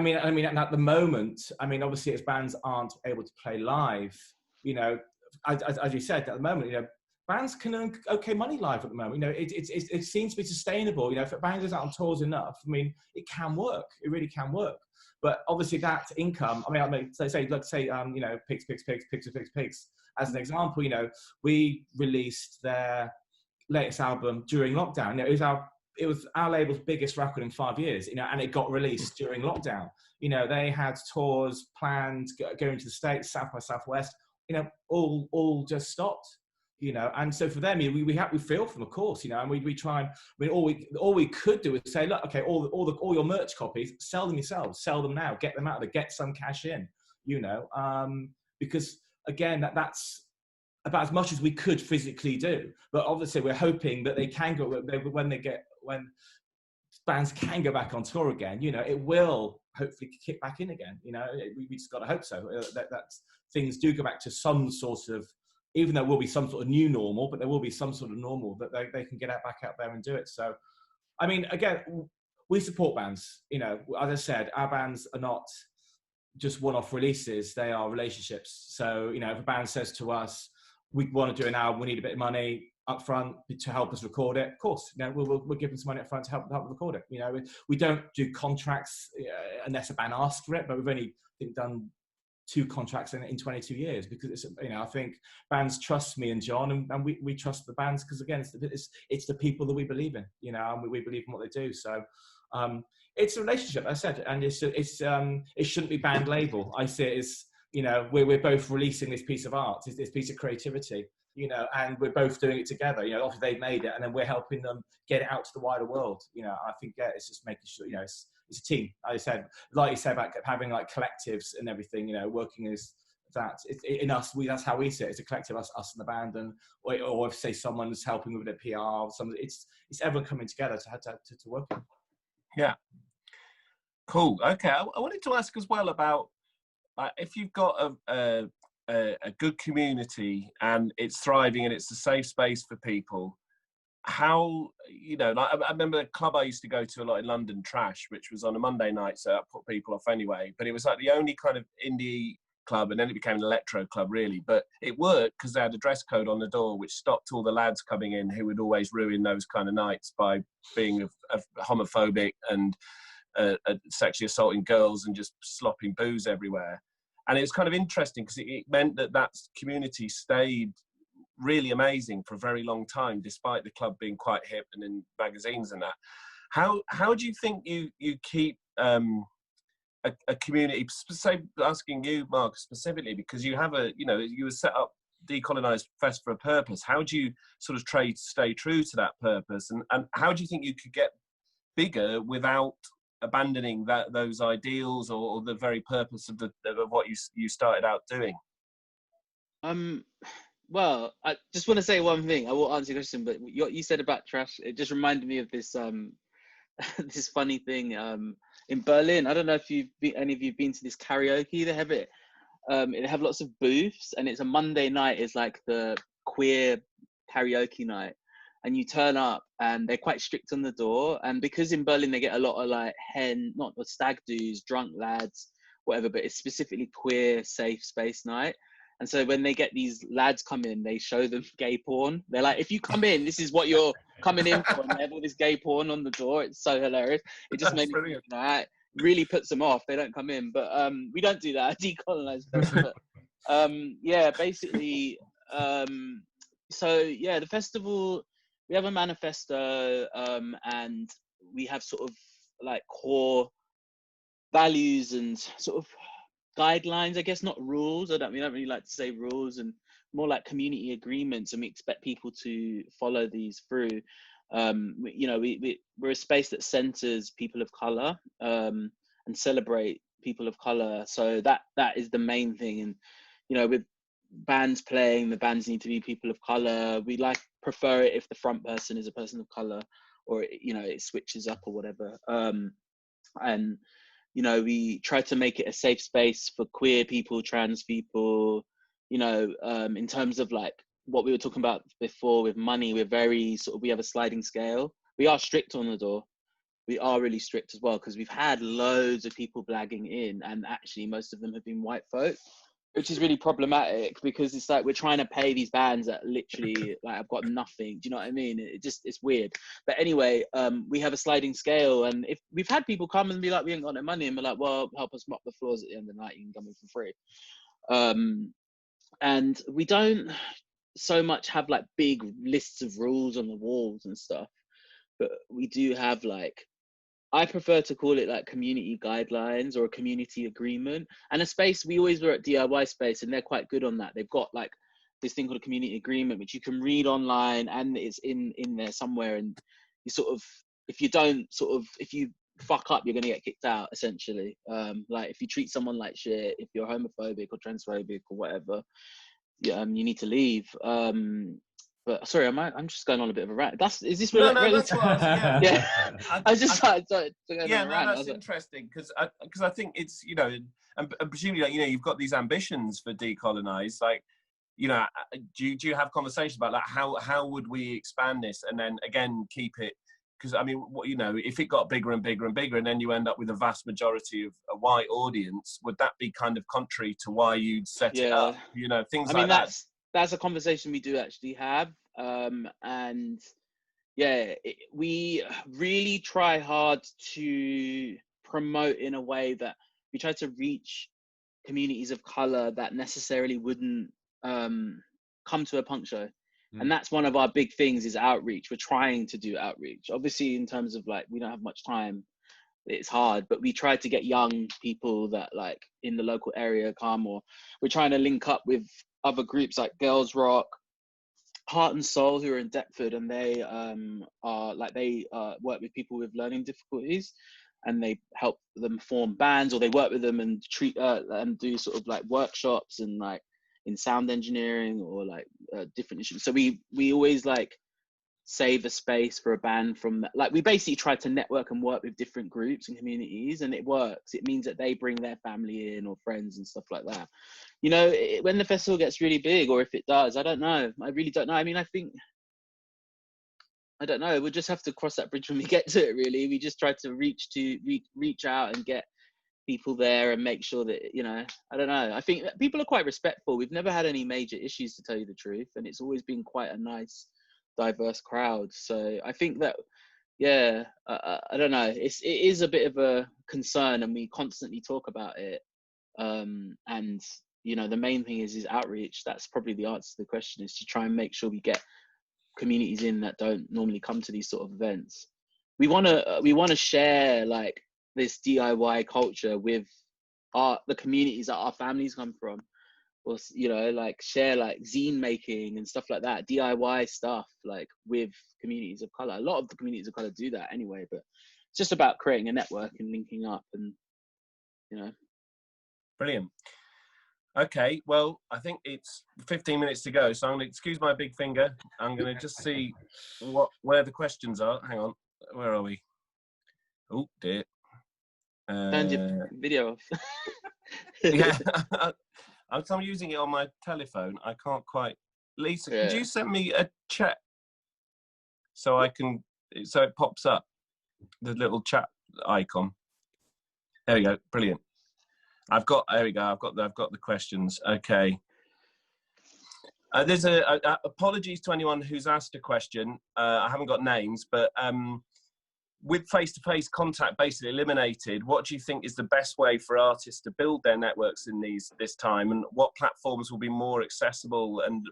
mean, at the moment, I mean, obviously, as bands aren't able to play live, you know, as you said, at the moment, you know, bands can earn okay money live at the moment. You know, it seems to be sustainable. You know, if a band is out on tours enough, I mean, it can work. It really can work. But obviously, that income. I mean, let's say, you know, Pigs, as an example. You know, we released their latest album during lockdown. You know, it was our label's biggest record in 5 years. You know, and it got released during lockdown. You know, they had tours planned going to the States, South by Southwest. You know, all just stopped. You know, and so for them, we feel for them, of course, you know, and we try and, I mean, all we could do is say, look, okay, all your merch copies, sell them yourselves, sell them now, get them out there, get some cash in, you know, because again, that's about as much as we could physically do. But obviously, we're hoping that they can go when bands can go back on tour again. You know, it will hopefully kick back in again. You know, we just got to hope so that things do go back to some sort of. Even there will be some sort of new normal, but there will be some sort of normal that they can get back out there and do it. So, I mean, again, we support bands. You know, as I said, our bands are not just one-off releases; they are relationships. So, you know, if a band says to us, "We want to do an album, we need a bit of money up front to help us record it," of course, you know, we'll give them some money up front to help record it. You know, we don't do contracts unless a band asks for it, but we've only done 2 contracts in 22 years because it's, you know, I think bands trust me and John, and we trust the bands because again it's the people that we believe in, you know, and we believe in what they do. So it's a relationship, as I said, and it shouldn't be band label. I see it as, you know, we're both releasing this piece of art, this piece of creativity, you know, and we're both doing it together. You know, obviously they've made it, and then we're helping them get it out to the wider world. You know, I think it's just making sure, you know, it's a team. Like you said about having like collectives and everything. You know, working as that. In us, that's how we see it. It's a collective, us and the band, and or if say someone's helping with a PR, or something. It's everyone coming together to work on. Yeah. Cool. Okay. I wanted to ask as well about if you've got a good community and it's thriving and it's a safe space for people, how, you know, like I remember a club I used to go to a lot in London, Trash, which was on a Monday night, so that put people off anyway, but it was like the only kind of indie club, and then it became an electro club really, but it worked because they had a dress code on the door which stopped all the lads coming in who would always ruin those kind of nights by being homophobic and sexually assaulting girls and just slopping booze everywhere. And it was kind of interesting because it meant that community stayed really amazing for a very long time, despite the club being quite hip and in magazines and that. How do you think you keep a community? Say, asking you, Marcus, specifically, because you have you were set up Decolonized Fest for a purpose. How do you sort of stay true to that purpose, and how do you think you could get bigger without abandoning those ideals or the very purpose of what you started out doing? Well, I just want to say one thing. I will answer your question, but what you said about Trash, it just reminded me of this this funny thing in Berlin. I don't know if any of you been to this karaoke. They have it. They have lots of booths, and it's a Monday night. It's like the queer karaoke night, and you turn up, and they're quite strict on the door. And because in Berlin they get a lot of like stag do's, drunk lads, whatever, but it's specifically queer safe space night. And so when they get these lads come in, they show them gay porn. They're like, if you come in, this is what you're coming in for. And they have all this gay porn on the door. It's so hilarious. It just made me think that really puts them off. They don't come in. But we don't do that at Decolonized Fest. But yeah, basically, so yeah, the festival, we have a manifesto and we have sort of like core values and sort of guidelines, I guess, not rules. We don't really like to say rules, and more like community agreements, and we expect people to follow these through. We're a space that centers people of color and celebrate people of color. So that is the main thing. And with bands playing, the bands need to be people of color. We prefer it if the front person is a person of color, or it switches up or whatever. And we try to make it a safe space for queer people, trans people. In terms of like what we were talking about before with money, we're very we have a sliding scale. We are strict on the door. We are really strict as well, because we've had loads of people blagging in, and actually most of them have been white folk, which is really problematic, because it's like we're trying to pay these bands that literally like I've got nothing. Do you know what I mean? It's weird. But anyway, we have a sliding scale, and if we've had people come and be like, we ain't got no money, and we're like, well, help us mop the floors at the end of the night, you can come in for free. And we don't so much have like big lists of rules on the walls and stuff, but we do have I prefer to call it like community guidelines or a community agreement. And a space, we always were at DIY Space, and they're quite good on that. They've got like this thing called a community agreement, which you can read online, and it's in there somewhere. And you if you fuck up, you're going to get kicked out, essentially. Like if you treat someone like shit, if you're homophobic or transphobic or whatever, you need to leave. But sorry, I'm just going on a bit of a rant. That's what I was, yeah. Yeah. I was just that's interesting, because I think it's and presumably you've got these ambitions for Decolonized. Like, do you have conversations about like how would we expand this, and then again keep it? Because I mean, if it got bigger and bigger and bigger, and then you end up with a vast majority of a white audience, would that be kind of contrary to why you'd set it up? Things like that. That's a conversation we do actually have. And yeah, we really try hard to promote in a way that we try to reach communities of color that necessarily wouldn't come to a punk show. And that's one of our big things, is outreach. We're trying to do outreach. Obviously, in terms of like, we don't have much time, it's hard, but we try to get young people that like in the local area come, or we're trying to link up with other groups like Girls Rock, Heart and Soul, who are in Deptford, and they work with people with learning difficulties, and they help them form bands, or they work with them and treat and do sort of like workshops and like in sound engineering or like different issues. So we always like save a space for a band from that. Like we basically try to network and work with different groups and communities, and it works. It means that they bring their family in or friends and stuff like that. When the festival gets really big, or if it does, I don't know. I really don't know. I mean, I don't know. We'll just have to cross that bridge when we get to it, really. We just try to reach out and get people there and make sure that, I don't know. I think that people are quite respectful. We've never had any major issues, to tell you the truth. And it's always been quite a nice, diverse crowd. So I think that, yeah, I don't know. It is a bit of a concern, and we constantly talk about it. And, the main thing is outreach. That's probably the answer to the question, is to try and make sure we get communities in that don't normally come to these sort of events. We want to share like this DIY culture with the communities that our families come from, or like share like zine making and stuff like that, DIY stuff like with communities of color. A lot of the communities of color do that anyway, but it's just about creating a network and linking up, and Brilliant. Okay, well, I think it's 15 minutes to go, so I'm going to excuse my big finger. I'm going to just see where the questions are. Hang on, where are we? Oh dear. Turn your video off. Yeah, I'm using it on my telephone. I can't quite. Lisa, could you send me a chat so it pops up the little chat icon? There we go. Brilliant. There we go. I've got the questions. Okay. There's apologies to anyone who's asked a question. I haven't got names, but with face-to-face contact basically eliminated, what do you think is the best way for artists to build their networks in this time, and what platforms will be more accessible, and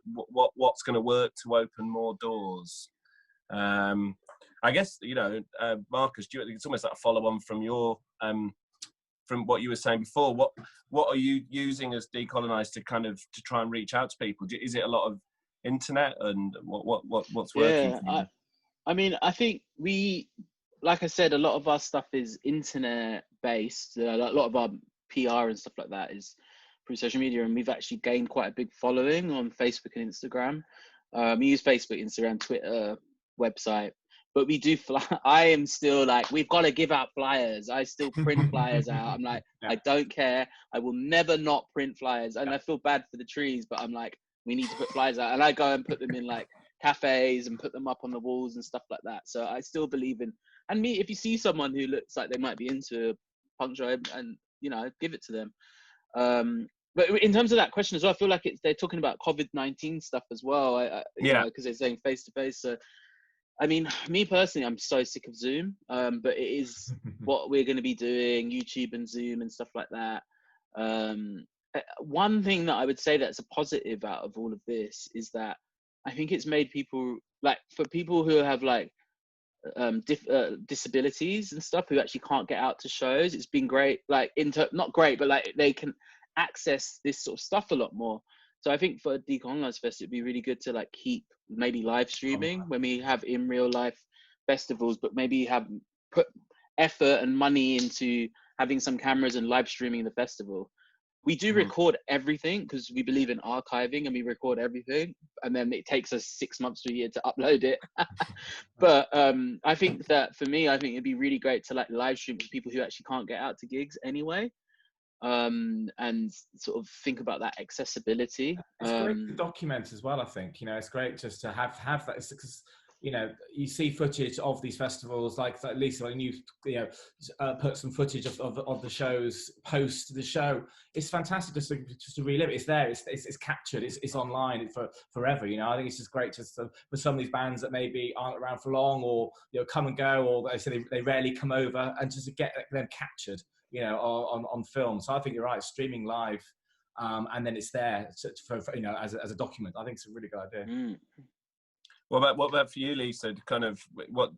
what's going to work to open more doors? I guess Marcus, it's almost like a follow-on from your from what you were saying before. What are you using as Decolonized to try and reach out to people? Is it a lot of internet, and what's working for you? I mean, I think like I said, a lot of our stuff is internet based. A lot of our PR and stuff like that is through social media, and we've actually gained quite a big following on Facebook and Instagram. We use Facebook, Instagram, Twitter, website, but we do I am still like, we've got to give out flyers. I still print flyers out. I'm like, I don't care. I will never not print flyers. And I feel bad for the trees, but I'm like, we need to put flyers out. And I go and put them in like cafes and put them up on the walls and stuff like that. So I still believe in, and if you see someone who looks like they might be into punk drive, and give it to them. But in terms of that question as well, I feel like they're talking about COVID-19 stuff as well. Because they're saying face to face. So, I mean, me personally, I'm so sick of Zoom. But it is what we're going to be doing, YouTube and Zoom and stuff like that. One thing that I would say that's a positive out of all of this is that I think it's made people, like, for people who have like disabilities and stuff, who actually can't get out to shows, it's been great. Like, not great, but like they can access this sort of stuff a lot more. So I think for Decolonized Fest, it'd be really good to like keep maybe live streaming when we have in real life festivals, but maybe put effort and money into having some cameras and live streaming the festival. We do record everything because we believe in archiving, and we record everything, and then it takes us 6 months to a year to upload it. But I think that for me, I think it'd be really great to like live stream for people who actually can't get out to gigs anyway. And sort of think about that accessibility. It's great to document as well. I think it's great just to have that, because you see footage of these festivals, like at least when you put some footage of the shows post the show. It's fantastic just to relive it. It's there. It's captured. It's online for forever. I think it's just great just for some of these bands that maybe aren't around for long, or come and go, or they say they rarely come over, and just to get them captured on film. So I think you're right, streaming live, and then it's there for as a document. I think it's a really good idea. What about for you, Lisa? Kind of what,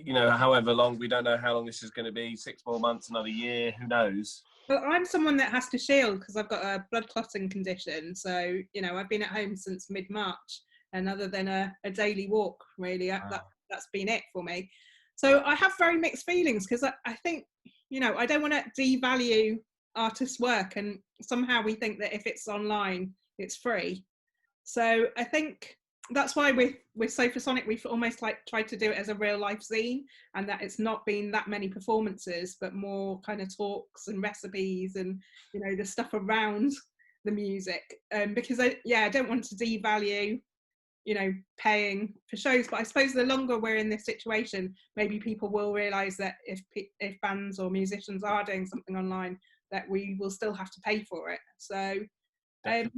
however long, we don't know how long this is going to be, 6 more months, another year, who knows? Well, I'm someone that has to shield because I've got a blood clotting condition. So, I've been at home since mid-March, and other than a daily walk, really, that's been it for me. So I have very mixed feelings, because I think, I don't want to devalue artists' work, and somehow we think that if it's online, it's free. So I think that's why with Sofasonic, we've almost like tried to do it as a real life zine, and that it's not been that many performances, but more kind of talks and recipes and, the stuff around the music. Because I don't want to devalue, paying for shows, but I suppose the longer we're in this situation, maybe people will realise that if bands or musicians are doing something online, that we will still have to pay for it. So, I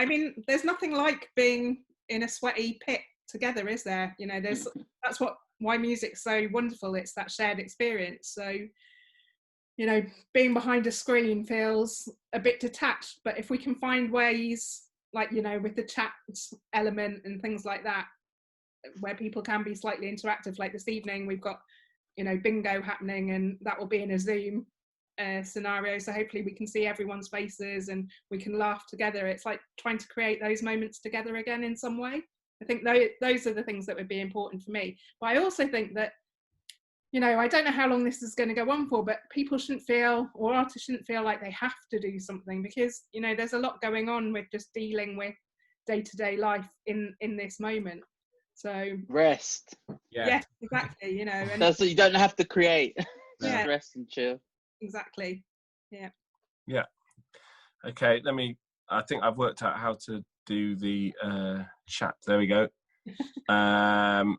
mean, there's nothing like being in a sweaty pit together, is there? That's why music's so wonderful. It's that shared experience. So, being behind a screen feels a bit detached, but if we can find ways, like, with the chat element and things like that, where people can be slightly interactive, like this evening we've got, bingo happening, and that will be in a Zoom scenario, so hopefully we can see everyone's faces and we can laugh together. It's like trying to create those moments together again in some way. I think those are the things that would be important for me. But I also think that, I don't know how long this is going to go on for, but people shouldn't feel, or artists shouldn't feel like they have to do something, because, there's a lot going on with just dealing with day-to-day life in this moment. So rest. Yes, exactly. And that's what you don't have to create. Yeah. Rest and chill. Exactly. Yeah. Okay, I think I've worked out how to do the chat. There we go. Oh,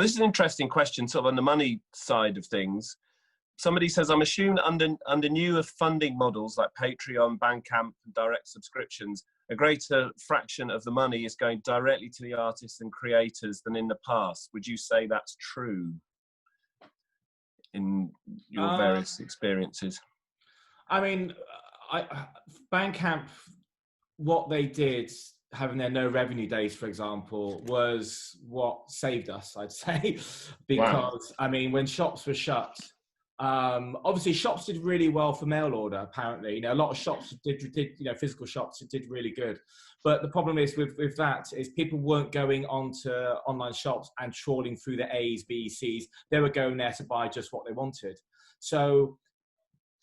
this is an interesting question, sort of on the money side of things. Somebody says, I'm assuming under newer funding models like Patreon, Bandcamp, and direct subscriptions, a greater fraction of the money is going directly to the artists and creators than in the past. Would you say that's true in your various experiences? I mean, Bandcamp, what they did, having their no revenue days, for example, was what saved us, I'd say. Because, wow. I mean, when shops were shut, Obviously, shops did really well for mail order. Apparently, a lot of shops did physical shops did really good. But the problem is with that is people weren't going onto online shops and trawling through the A's, B's, C's. They were going there to buy just what they wanted. So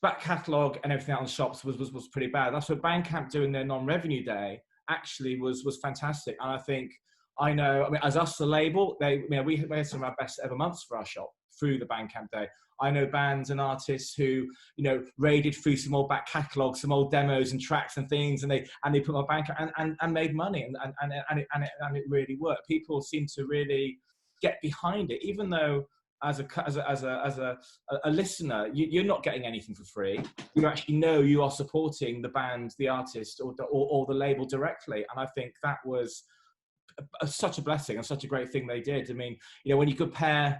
back catalogue and everything out on shops was pretty bad. That's what Bandcamp doing their non-revenue day actually was fantastic. And I know, as us, the label, we had some of our best ever months for our shop through the Bandcamp day. I know bands and artists who, raided through some old back catalogs, some old demos and tracks and things, and they put my Bandcamp and made money, and it really worked. People seem to really get behind it, even though as a listener, you're not getting anything for free. You actually know you are supporting the band, the artist, or the label directly, and I think that was such a blessing and such a great thing they did. I mean, when you compare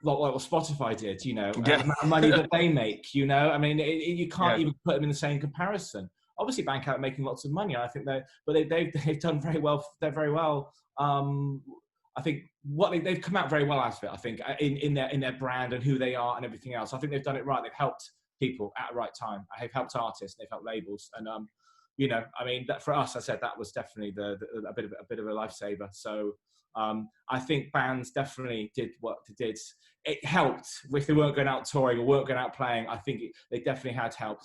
what Spotify did, the amount of money that they make, you can't even put them in the same comparison. Obviously, Bandcamp are making lots of money. I think they've done very well. They're very well. I think they've come out very well out of it. I think in their brand and who they are and everything else. I think they've done it right. They've helped people at the right time. They've helped artists. They've helped labels. And that for us, I said that was definitely a bit of a lifesaver. So I think bands definitely did what they did. It helped if they weren't going out touring or weren't going out playing. I think they definitely had help.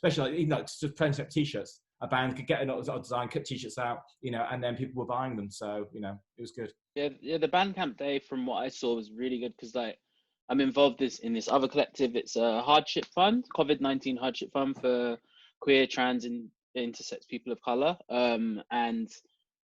Especially just printing up T-shirts. A band could get a design, cut T-shirts out, and then people were buying them. So it was good. Yeah. The Bandcamp day, from what I saw, was really good because I'm involved in this other collective. It's a hardship fund, COVID-19 hardship fund for queer, trans, and intersex people of color. And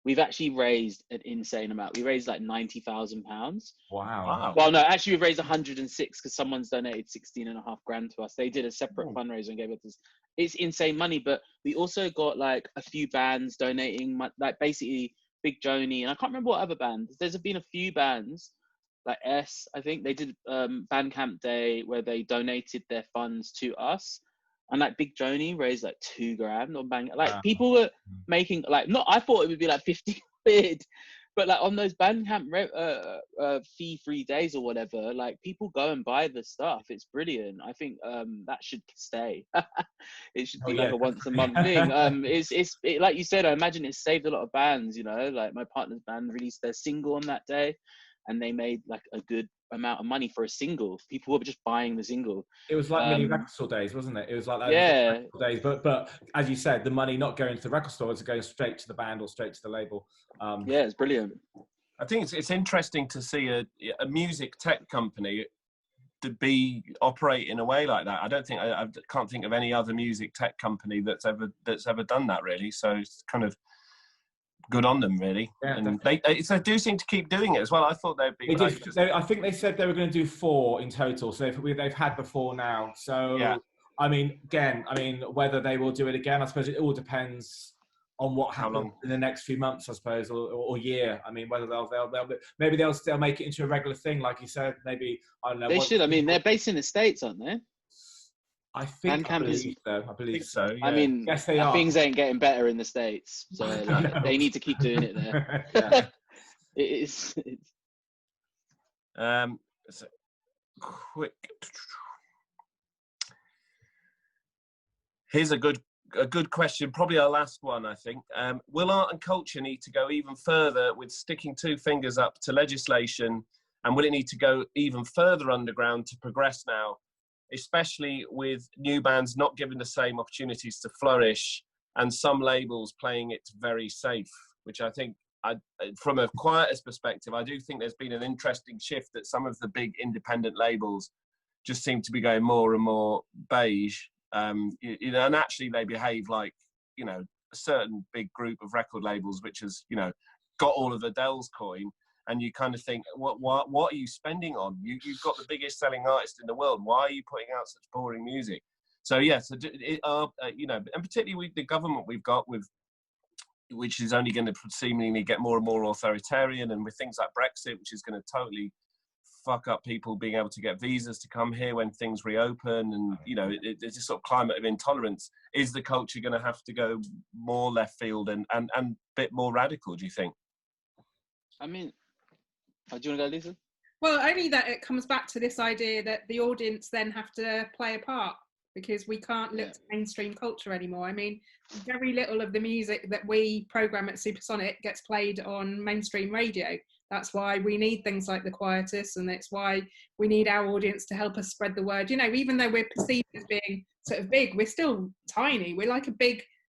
we've actually raised an insane amount. We raised like £90,000. Wow. Well, no, actually we've raised 106 because someone's donated 16.5 grand to us. They did a separate fundraiser and gave it to us. It's insane money, but we also got like a few bands donating, like basically Big Joni, and I can't remember what other bands. There's been a few bands, like I think they did Bandcamp Day where they donated their funds to us. And like Big Joni raised like £2 grand on Bandcamp. Like people were making I thought it would be like 50 quid, but like on those Bandcamp fee-free days or whatever, like people go and buy the stuff. It's brilliant. I think that should stay. It should be like a once a month thing. It's like you said, I imagine it saved a lot of bands. Like my partner's band released their single on that day, and they made like a good amount of money for a single. People were just buying the single. It was like mini record store days, wasn't it? It was like days, but as you said, the money not going to the record store, it's going straight to the band or straight to the label. It's brilliant. I think it's interesting to see a music tech company to be operate in a way like that. I can't think of any other music tech company that's ever done that, really. So it's kind of good on them, really. Yeah, and they do seem to keep doing it as well. I thought they'd be. I think they said they were going to do 4 in total. So they've had before now. So yeah. Whether they will do it again, I suppose it all depends on what happens in the next few months, I suppose, or year. Whether they'll make it into a regular thing, like you said. Maybe I don't know. They should. They're based in the States, aren't they? I believe so. Yeah. Yes, they are. Things ain't getting better in the States, so they need to keep doing it there. Yeah. It is. So quick. Here's a good question, probably our last one, I think. Will art and culture need to go even further with sticking 2 fingers up to legislation, and will it need to go even further underground to progress now? Especially with new bands not given the same opportunities to flourish and some labels playing it very safe, which I think, from a Quietus perspective, I do think there's been an interesting shift that some of the big independent labels just seem to be going more and more beige. And actually they behave like, a certain big group of record labels, which has, got all of Adele's coin. And you kind of think, what are you spending on? You've got the biggest selling artist in the world. Why are you putting out such boring music? So yes, and particularly with the government we've got, which is only going to seemingly get more and more authoritarian, and with things like Brexit, which is going to totally fuck up people being able to get visas to come here when things reopen, and it's a sort of climate of intolerance. Is the culture going to have to go more left field and a bit more radical? Do you think? Do you want to go, Lisa? Well, only that it comes back to this idea that the audience then have to play a part, because we can't look to mainstream culture anymore. I mean, very little of the music that we program at Supersonic gets played on mainstream radio. That's why we need things like the Quietus, and that's why we need our audience to help us spread the word. You know, even though we're perceived as being sort of big, we're still tiny. We're like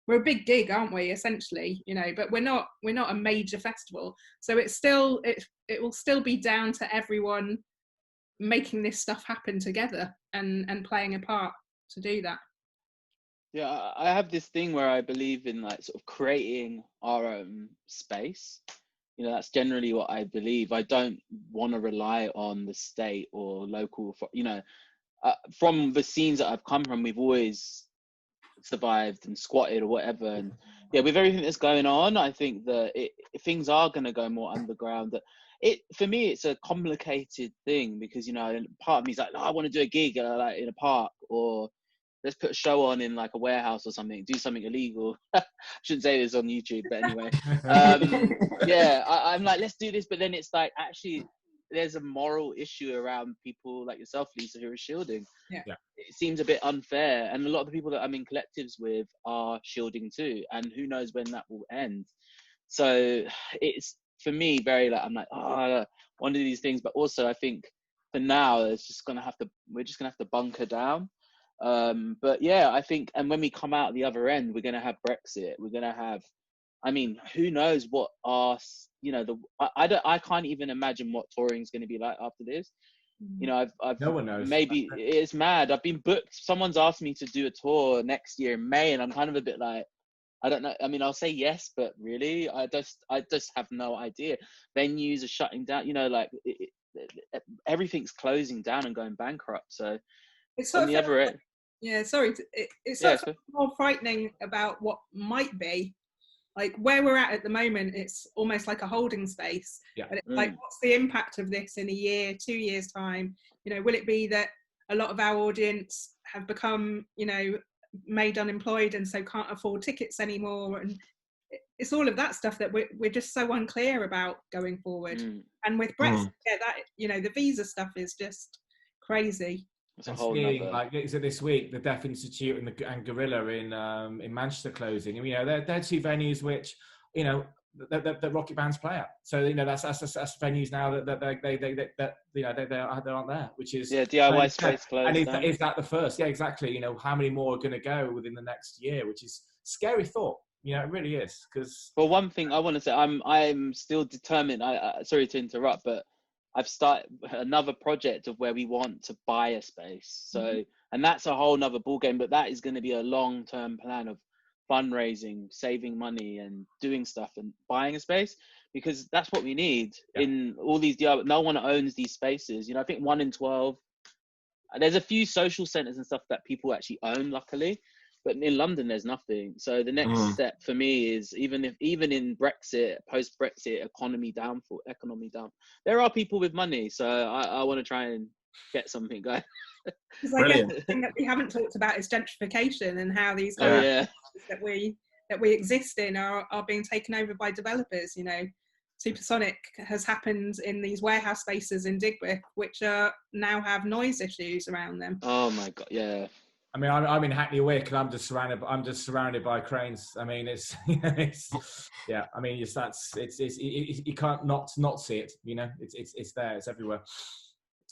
we're a big gig, aren't we, essentially, you know, but we're not a major festival. So it will still be down to everyone making this stuff happen together and playing a part to do that. Yeah, I have this thing where I believe in like sort of creating our own space. You know, that's generally what I believe. I don't want to rely on the state or local, you know, from the scenes that I've come from, we've always survived and squatted or whatever. And yeah, with everything that's going on, I think that things are going to go more underground. For me, it's a complicated thing because, you know, part of me is like, oh, I want to do a gig like in a park, or let's put a show on in like a warehouse or something, do something illegal. I shouldn't say this on YouTube, but anyway. Yeah, I'm like, let's do this. But then it's like, actually, there's a moral issue around people like yourself, Lisa, who are shielding. Yeah. It seems a bit unfair. And a lot of the people that I'm in collectives with are shielding too. And who knows when that will end. So it's, for me, very like, I'm like, oh, one of these things. But also, I think for now, we're just gonna have to bunker down. But yeah, I think, and when we come out the other end, we're going to have Brexit. We're going to have, I mean, who knows what our, you know, I can't even imagine what touring is going to be like after this. You know, no one knows. Maybe it's mad. I've been booked. Someone's asked me to do a tour next year in May, and I'm kind of a bit like, I don't know. I mean, I'll say yes, but really, I just have no idea. Venues are shutting down. You know, like everything's closing down and going bankrupt. So it's on the other end. Yeah, sorry. It's sort of more frightening about what might be. Like where we're at the moment, it's almost like a holding space. Yeah. But it's like, what's the impact of this in a year, 2 years' time? You know, will it be that a lot of our audience have become, you know, made unemployed and so can't afford tickets anymore? And it's all of that stuff that we're just so unclear about going forward. And with Brexit, yeah, that, you know, the visa stuff is just crazy. And seeing, like, is it this week, the Deaf Institute and Gorilla in Manchester closing? And, you know, they're two venues which, you know, that rocket bands play at. So, you know, that's venues now that you know they aren't there, which is DIY space closed. And is that the first? Yeah, exactly. You know, how many more are going to go within the next year? Which is scary thought. You know, it really is. Because one thing I want to say, I'm still determined. Sorry to interrupt, but I've started another project of where we want to buy a space. So, and that's a whole nother ball game, but that is going to be a long-term plan of fundraising, saving money and doing stuff and buying a space, because that's what we need in all these DIY. No one owns these spaces. You know, I think 1 in 12, there's a few social centers and stuff that people actually own, luckily. But in London, there's nothing. So the next step for me is even in Brexit, post-Brexit economy down, there are people with money. So I want to try and get something going. Brilliant. The thing that we haven't talked about is gentrification and how these that we exist in are being taken over by developers. You know, Supersonic has happened in these warehouse spaces in Digbeth, which now have noise issues around them. Oh my God, yeah. I mean, I'm in Hackney Wick, and I'm just surrounded by cranes. I mean, it's yeah. I mean, you can't not see it. You know, it's there. It's everywhere.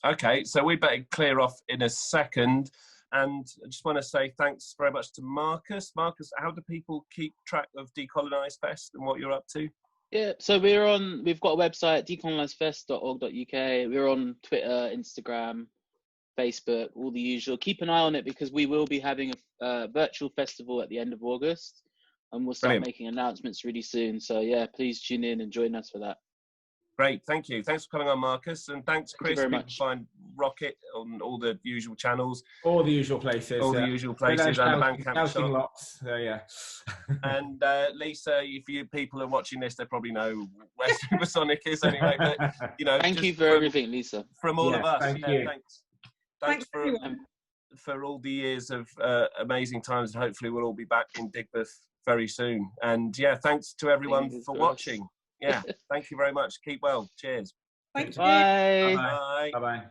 Okay, so we better clear off in a second, and I just want to say thanks very much to Marcus. Marcus, how do people keep track of Decolonise Fest and what you're up to? Yeah, so we've got a website, decolonizefest.org.uk. We're on Twitter, Instagram, Facebook, all the usual. Keep an eye on it because we will be having a virtual festival at the end of August, and we'll start making announcements really soon. So yeah, please tune in and join us for that. Great, thank you. Thanks for coming on, Marcus, and thanks, Chris. Thank you very much. Find Rocket on all the usual channels, all the usual places, and the Bandcamp shop. Lots. Yeah. And Lisa, if you people are watching this, they probably know where Supersonic is anyway. But you know, thank you for everything, Lisa. From all of us, thank you. Thanks for all the years of amazing times, and hopefully we'll all be back in Digbeth very soon. And yeah, thanks to everyone for watching. Yeah, thank you very much. Keep well. Cheers. Thank you. Bye. Bye. Bye bye.